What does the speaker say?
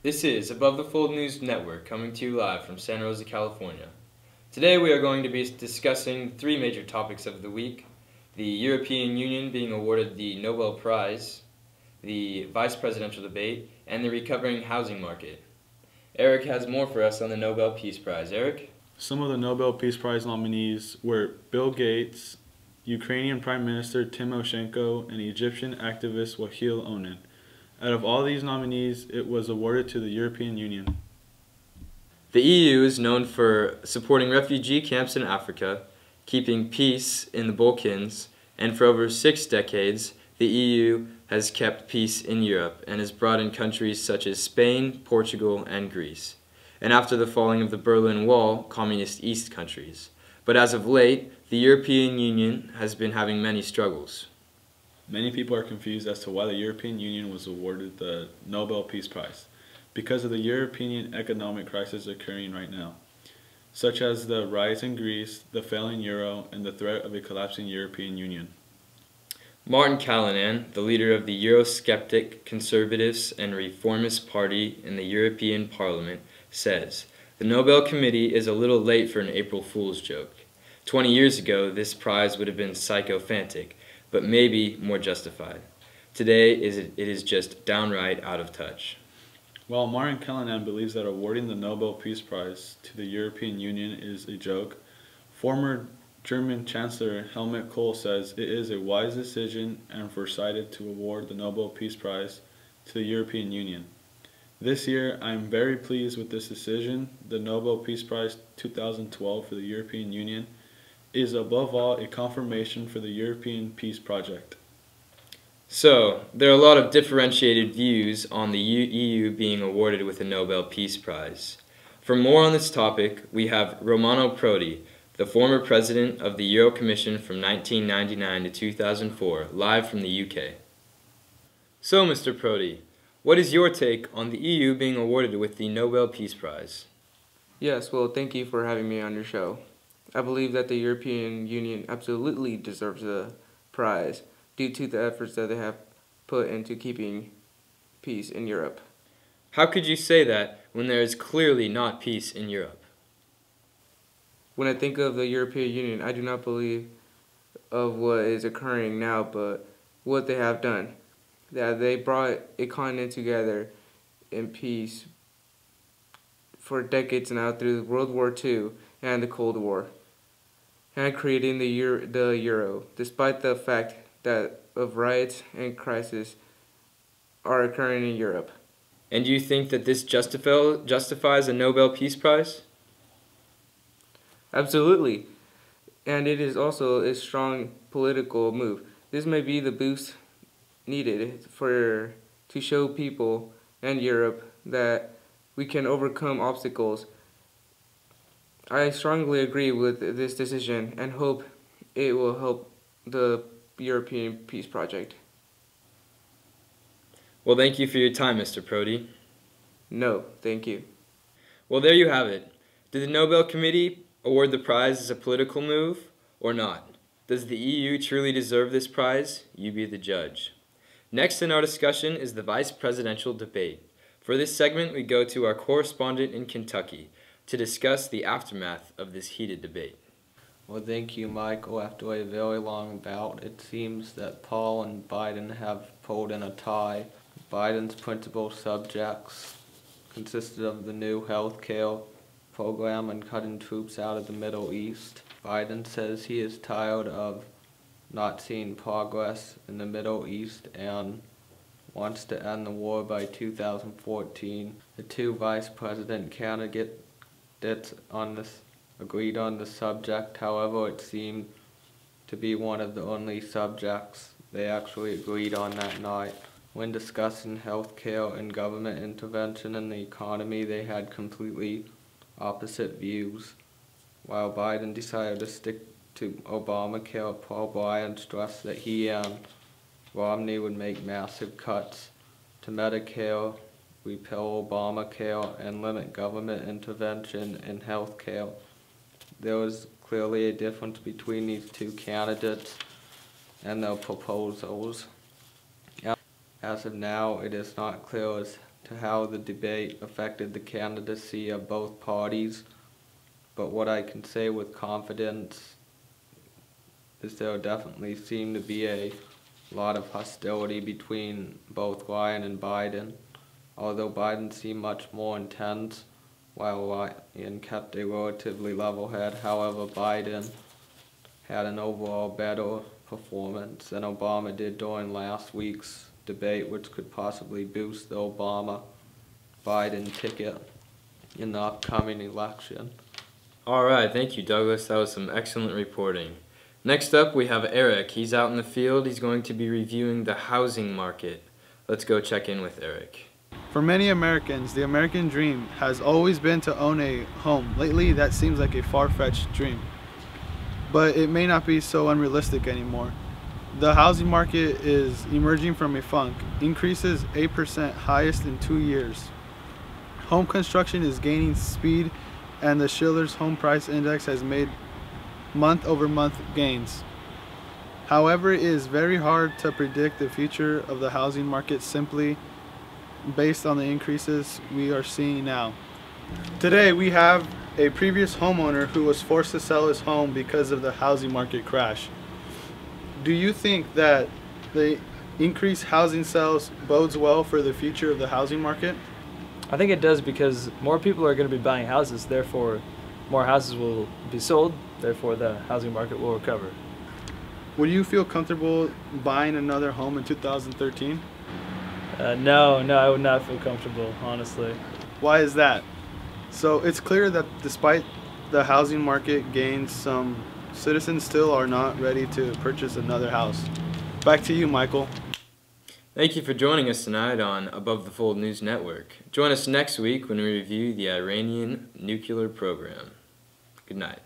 This is Above the Fold News Network coming to you live from Santa Rosa, California. Today we are going to be discussing three major topics of the week: the European Union being awarded the Nobel Prize, the vice presidential debate, and the recovering housing market. Eric has more for us on the Nobel Peace Prize. Eric? Some of the Nobel Peace Prize nominees were Bill Gates, Ukrainian Prime Minister Tymoshenko, and Egyptian activist Waheed Onan. Out of all these nominees, it was awarded to the European Union. The EU is known for supporting refugee camps in Africa, keeping peace in the Balkans, and for over 6 decades, the EU has kept peace in Europe and has brought in countries such as Spain, Portugal, and Greece, and after the falling of the Berlin Wall, communist East countries. But as of late, the European Union has been having many struggles. Many people are confused as to why the European Union was awarded the Nobel Peace Prize, because of the European economic crisis occurring right now, such as the rise in Greece, the failing euro, and the threat of a collapsing European Union. Martin Callanan, the leader of the Eurosceptic Conservatives and Reformist Party in the European Parliament, says, "The Nobel Committee is a little late for an April Fool's joke. 20 years ago, this prize would have been sycophantic, but maybe more justified. Today, it is just downright out of touch." While Martin Callanan believes that awarding the Nobel Peace Prize to the European Union is a joke, former German Chancellor Helmut Kohl says it is a wise decision and foresighted to award the Nobel Peace Prize to the European Union. This year, I am very pleased with this decision. The Nobel Peace Prize 2012 for the European Union is above all a confirmation for the European peace project. So, there are a lot of differentiated views on the EU being awarded with the Nobel Peace Prize. For more on this topic, we have Romano Prodi, the former president of the Euro Commission from 1999 to 2004, live from the UK. So, Mr. Prodi, what is your take on the EU being awarded with the Nobel Peace Prize? Yes, well, thank you for having me on your show. I believe that the European Union absolutely deserves the prize due to the efforts that they have put into keeping peace in Europe. How could you say that when there is clearly not peace in Europe? When I think of the European Union, I do not believe of what is occurring now, but what they have done. That they brought a continent together in peace for decades now through World War II and the Cold War, and creating the euro, despite the fact that of riots and crises are occurring in Europe. And do you think that this justifies a Nobel Peace Prize? Absolutely. And it is also a strong political move. This may be the boost needed to show people and Europe that we can overcome obstacles. I strongly agree with this decision and hope it will help the European Peace Project. Well, thank you for your time, Mr. Prodi. No, thank you. Well, there you have it. Did the Nobel Committee award the prize as a political move or not? Does the EU truly deserve this prize? You be the judge. Next in our discussion is the vice presidential debate. For this segment, we go to our correspondent in Kentucky to discuss the aftermath of this heated debate. Well, thank you, Michael. After a very long bout, it seems that Paul and Biden have pulled in a tie. Biden's principal subjects consisted of the new health care program and cutting troops out of the Middle East. Biden says he is tired of not seeing progress in the Middle East and wants to end the war by 2014. The two vice president candidates agreed on the subject. However, it seemed to be one of the only subjects they actually agreed on that night. When discussing health care and government intervention in the economy, they had completely opposite views. While Biden decided to stick to Obamacare, Paul Ryan stressed that he and Romney would make massive cuts to Medicare, repeal Obamacare, and limit government intervention in health care. There was clearly a difference between these two candidates and their proposals. As of now, it is not clear as to how the debate affected the candidacy of both parties, but what I can say with confidence is there definitely seemed to be a lot of hostility between both Ryan and Biden, although Biden seemed much more intense, while Ryan kept a relatively level head. However, Biden had an overall better performance than Obama did during last week's debate, which could possibly boost the Obama-Biden ticket in the upcoming election. All right, thank you, Douglas. That was some excellent reporting. Next up, we have Eric. He's out in the field. He's going to be reviewing the housing market. Let's go check in with Eric. For many Americans, the American dream has always been to own a home. Lately, that seems like a far-fetched dream, but it may not be so unrealistic anymore. The housing market is emerging from a funk. Increases 8%, highest in 2 years. Home construction is gaining speed, and the Shiller's Home Price Index has made month-over-month gains. However, it is very hard to predict the future of the housing market simply based on the increases we are seeing now. Today we have a previous homeowner who was forced to sell his home because of the housing market crash. Do you think that the increased housing sales bodes well for the future of the housing market? I think it does, because more people are going to be buying houses, therefore more houses will be sold, therefore the housing market will recover. Would you feel comfortable buying another home in 2013? No, I would not feel comfortable, honestly. Why is that? So it's clear that despite the housing market gains, some citizens still are not ready to purchase another house. Back to you, Michael. Thank you for joining us tonight on Above the Fold News Network. Join us next week when we review the Iranian nuclear program. Good night.